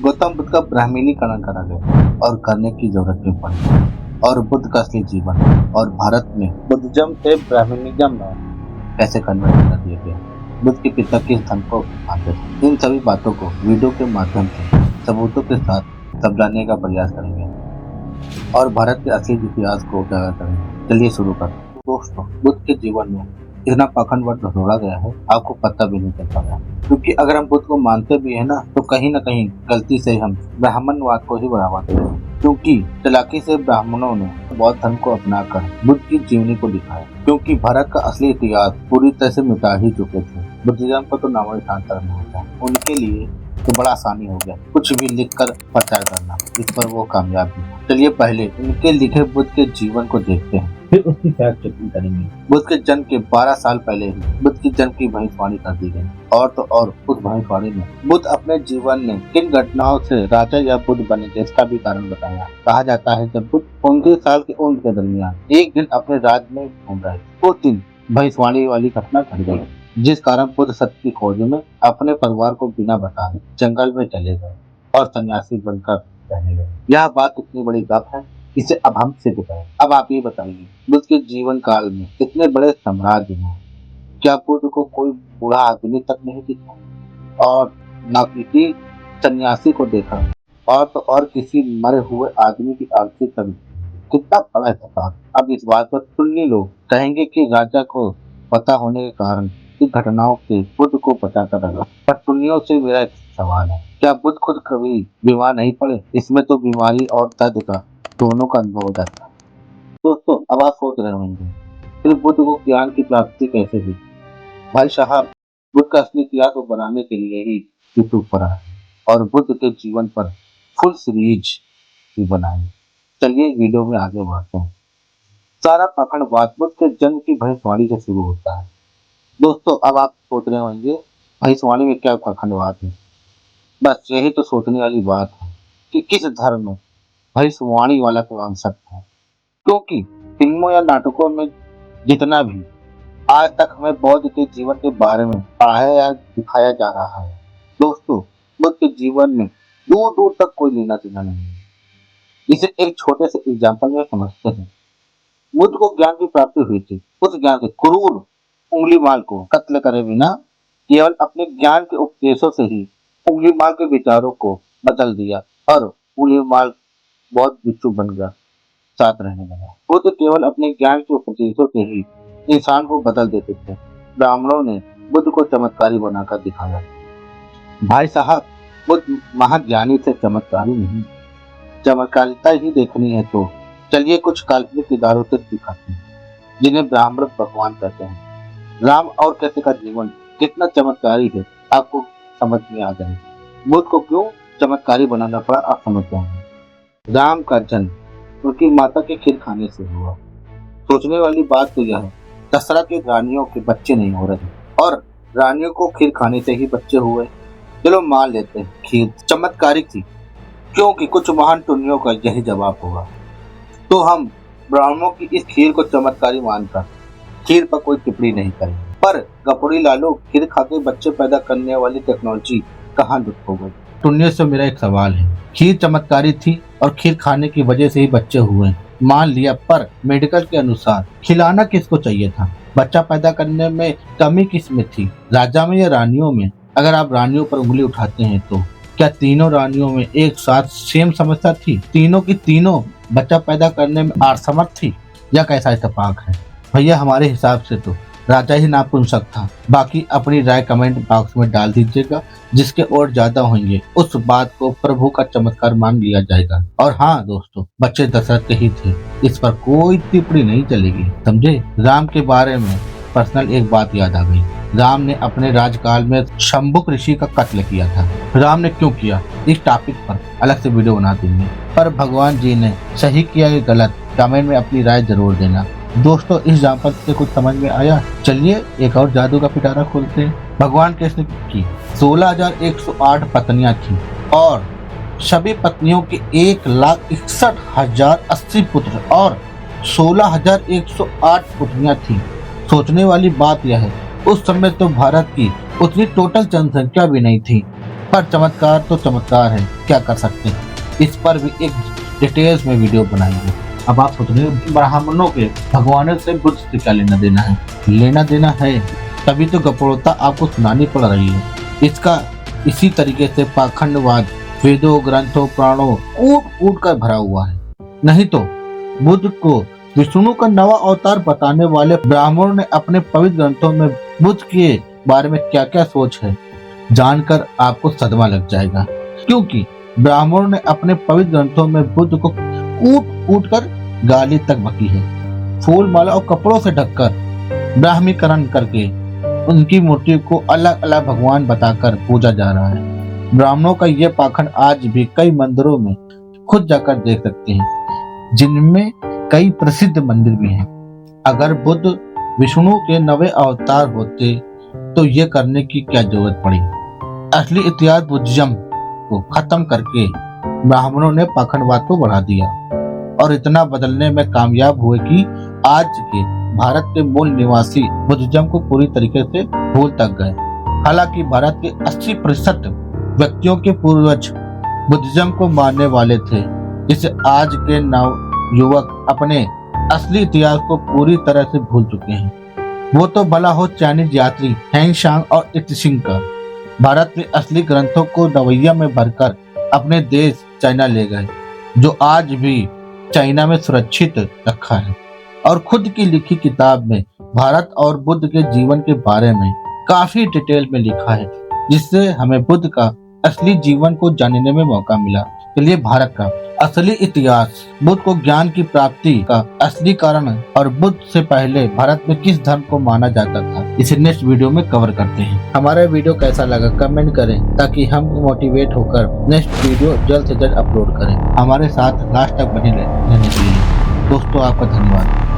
गौतम बुद्ध का ब्राह्मणीकरण करा गया और करने की जरूरत भी पड़ी, और बुद्ध का असली जीवन और भारत में बुद्धिज्म से ब्राह्मणिज्म में कैसे कन्वर्ट कर दिया गया, बुद्ध के पिता किस धर्म को मानते थे, इन सभी बातों को वीडियो के माध्यम से सबूतों के साथ समझाने का प्रयास करेंगे और भारत के असली इतिहास को उजागर करेंगे। चलिए शुरू करते हैं। दोस्तों, बुद्ध के जीवन में इतना पाखंडवाद जोड़ा गया है, आपको पता भी नहीं चल पाया, क्योंकि अगर हम बुद्ध को मानते भी है ना, तो कहीं न कहीं गलती से हम ब्राह्मणवाद को ही बढ़ावा दे रहे हैं, क्योंकि चालाकी से ब्राह्मणों ने बौद्ध धर्म को अपनाकर बुद्ध की जीवनी को दिखाया, क्योंकि भारत का असली इतिहास पूरी तरह से मिटा ही चुके थे। बुद्धिज्म को तो नामो निशान तक नहीं होता, उनके लिए तो बड़ा आसानी हो गया कुछ भी लिखकर प्रचार करना, इस पर वो कामयाब भी। चलिए पहले उनके लिखे बुद्ध के जीवन को देखते हैं, फिर उसकी फैक्ट चेकिंग करेंगे। बुद्ध के जन्म के 12 साल पहले ही बुद्ध की जन्म की भविष्यवाणी कर दी गई, और तो और उस भविष्यवाणी में बुद्ध अपने जीवन में किन घटनाओं से राजा या बुद्ध बने थे इसका भी कारण बताया। कहा जाता है जब बुद्ध 19 साल की उम्र के दरमियान एक दिन अपने राज्य में घूम रहे, उस दिन भविष्यवाणी वाली घटना घट गई, जिस कारण बुद्ध सत्य की खोज में अपने परिवार को बिना बताए जंगल में चले गए और सन्यासी बनकर रहने लगे। यह बात इतनी बड़ी गप है, इसे अब हम सिद्ध करें। अब आप ये बताइए, बुद्ध के जीवन काल में इतने बड़े साम्राज्य में क्या बुद्ध को कोई बूढ़ा आदमी तक नहीं दिखा, और न किसी सन्यासी को देखा, और तो और किसी मरे हुए आदमी की आरती तक। कितना बड़ा इतिहास। अब इस बात पर सुन्नी लोग कहेंगे कि राजा को पता होने के कारण की घटनाओं से बुद्ध को पता कर रहा, पर सुन्नियों से मेरा एक सवाल है, क्या बुद्ध खुद कभी बीमार नहीं पड़े? इसमें तो बीमारी और दर्द का दोनों का अनुभव हो जाता है। दोस्तों, अब आप सोच रहे होंगे फिर बुद्ध को ज्ञान की प्राप्ति कैसे हुई? भाई साहब, बुद्ध का असली इतिहास को बनाने के लिए ही यूट्यूब पर आए और बुद्ध के जीवन पर फुल सीरीज भी बनाई। चलिए वीडियो में आगे बढ़ते हैं। सारा पाखंडवाद बुद्ध के जन्म की भविष्यवाणी से शुरू होता है। दोस्तों, अब आप सोच रहे होंगे भविष्यवाणी में क्या पाखंडवाद है? बस यही तो सोचने वाली बात है कि किस धर्म में भविष्यवाणी वाला कॉन्सेप्ट है, क्योंकि फिल्मों या नाटकों में जितना भी आज तक हमें बौद्ध के जीवन के बारे में पढ़ाया या दिखाया जा रहा है, दोस्तों बुद्ध के जीवन में दूर दूर तक कोई लेना देना नहीं है। इसे एक छोटे से एग्जाम्पल में समझते हैं। बुद्ध को ज्ञान की प्राप्ति हुई थी, उस ज्ञान से क्रूर उंगलीमाल को कत्ल करे बिना केवल अपने ज्ञान के उपदेशों से ही उंगलीमाल के विचारों को बदल दिया और उंगलीमाल बहुत बिच्छू बन गया, साथ रहने लगा। बुद्ध केवल अपने ज्ञान के उपदेशों से ही इंसान को बदल देते थे। ब्राह्मणों ने बुद्ध को चमत्कारी बनाकर दिखाया। भाई साहब, बुद्ध महाज्ञानी थे, चमत्कारी नहीं। चमत्कारिता ही देखनी है तो चलिए कुछ काल्पनिक इदारों से दिखाते हैं, जिन्हें ब्राह्मण भगवान कहते हैं। राम और कृष्ण का जीवन कितना चमत्कारी है, आपको समझ में आ जाए। बुद्ध को क्यों चमत्कारी बनाना पड़ा, आप समझ जाएंगे। राम का जन्म उनकी माता के खीर खाने से हुआ। सोचने वाली बात तो यह है, दशरथ की रानियों के बच्चे नहीं हो रहे और रानियों को खीर खाने से ही बच्चे हुए। चलो मान लेते हैं खीर चमत्कारिक थी, क्योंकि कुछ महान टुन्नियों का यही जवाब होगा। तो हम ब्राह्मणों की इस खीर को चमत्कारी मानकर खीर पर कोई टिप्पणी नहीं करेंगे। पर गपोड़ी लालू, खीर खाके बच्चे पैदा करने वाली टेक्नोलॉजी कहाँ लुप्त हो गई? टुन्नियों से मेरा एक सवाल है, खीर चमत्कारी थी और खीर खाने की वजह से ही बच्चे हुए, मान लिया, पर मेडिकल के अनुसार खिलाना किसको चाहिए था? बच्चा पैदा करने में कमी किस में थी, राजा में या रानियों में? अगर आप रानियों पर उंगली उठाते हैं तो क्या तीनों रानियों में एक साथ सेम समस्या थी? तीनों की तीनों बच्चा पैदा करने में असमर्थ थी, या कैसा इत्तेफाक है? भैया, हमारे हिसाब से तो राजा ही नापुंसक था। बाकी अपनी राय कमेंट बॉक्स में डाल दीजिएगा, जिसके और ज्यादा होंगे उस बात को प्रभु का चमत्कार मान लिया जाएगा। और हाँ दोस्तों, बच्चे दशरथ के ही थे, इस पर कोई टिप्पणी नहीं चलेगी, समझे? राम के बारे में पर्सनल एक बात याद आ गई। राम ने अपने राजकाल में शंभुक ऋषि का कत्ल किया था। राम ने क्यों किया, इस टॉपिक पर अलग से वीडियो बना देंगे। पर भगवान जी ने सही किया या गलत, कमेंट में अपनी राय जरूर देना। दोस्तों, इस एग्जाम्पल से कुछ समझ में आया? चलिए एक और जादू का पिटारा खोलते हैं। भगवान कृष्ण की 16,108 पत्नियां थी और सभी पत्नियों के 1,61,080 पुत्र और 16,108 पुत्रियां थी। सोचने वाली बात यह है, उस समय तो भारत की उतनी टोटल जनसंख्या भी नहीं थी। पर चमत्कार तो चमत्कार है, क्या कर सकते हैं। इस पर भी एक डिटेल्स में वीडियो बनाएंगे। अब आप सोच रहे हैं ब्राह्मणों के भगवानों से बुद्ध से क्या लेना देना है। लेना देना है तभी तो गपोड़ता आपको सुनानी पड़ रही है। इसका इसी तरीके से पाखंडवाद वेदों ग्रंथों पुराणों ऊट कर भरा हुआ है। नहीं तो बुद्ध को विष्णु का नवा अवतार बताने वाले ब्राह्मणों ने अपने पवित्र ग्रंथों में बुद्ध के बारे में क्या क्या सोच है जानकर आपको सदमा लग जाएगा। क्योंकि ब्राह्मणों ने अपने पवित्र ग्रंथों में बुद्ध को कूट कर गाली तक बकी है। फूल माला और कपड़ों से ढककर ब्राह्मीकरण करके उनकी मूर्ति को अलग अलग भगवान बताकर पूजा जा रहा है। ब्राह्मणों का यह पाखंड आज भी कई मंदिरों में खुद जाकर देख सकते हैं, जिनमें कई प्रसिद्ध मंदिर भी हैं। अगर बुद्ध विष्णु के नवे अवतार होते तो ये करने की क्या जरूरत पड़ी। असली इतिहास बुद्धिज्म को खत्म करके ब्राह्मणों ने पाखंडवाद को बढ़ा दिया और इतना बदलने में कामयाब हुए कि आज के भारत के मूल निवासी बुद्धिज्म को पूरी तरीके से भूल तक गए। हालांकि भारत के 80% व्यक्तियों के पूर्वज बुद्धिज्म को मानने वाले थे, जिसे आज के नव युवक अपने असली इतिहास को पूरी तरह से भूल चुके हैं। वो तो भला हो चाइनीज यात्री हैंग सांग और इत्सिंग का भारत में असली ग्रंथों को दवैया में भरकर अपने देश चाइना ले गए, जो आज भी चाइना में सुरक्षित रखा है। और खुद की लिखी किताब में भारत और बुद्ध के जीवन के बारे में काफी डिटेल में लिखा है, जिससे हमें बुद्ध का असली जीवन को जानने में मौका मिला। चलिए भारत का असली इतिहास, बुद्ध को ज्ञान की प्राप्ति का असली कारण और बुद्ध से पहले भारत में किस धर्म को माना जाता था, इसे नेक्स्ट वीडियो में कवर करते हैं। हमारा वीडियो कैसा लगा कमेंट करें ताकि हम मोटिवेट होकर नेक्स्ट वीडियो जल्द से जल्द अपलोड करें। हमारे साथ लास्ट तक बने रहने के लिए दोस्तों आपका धन्यवाद।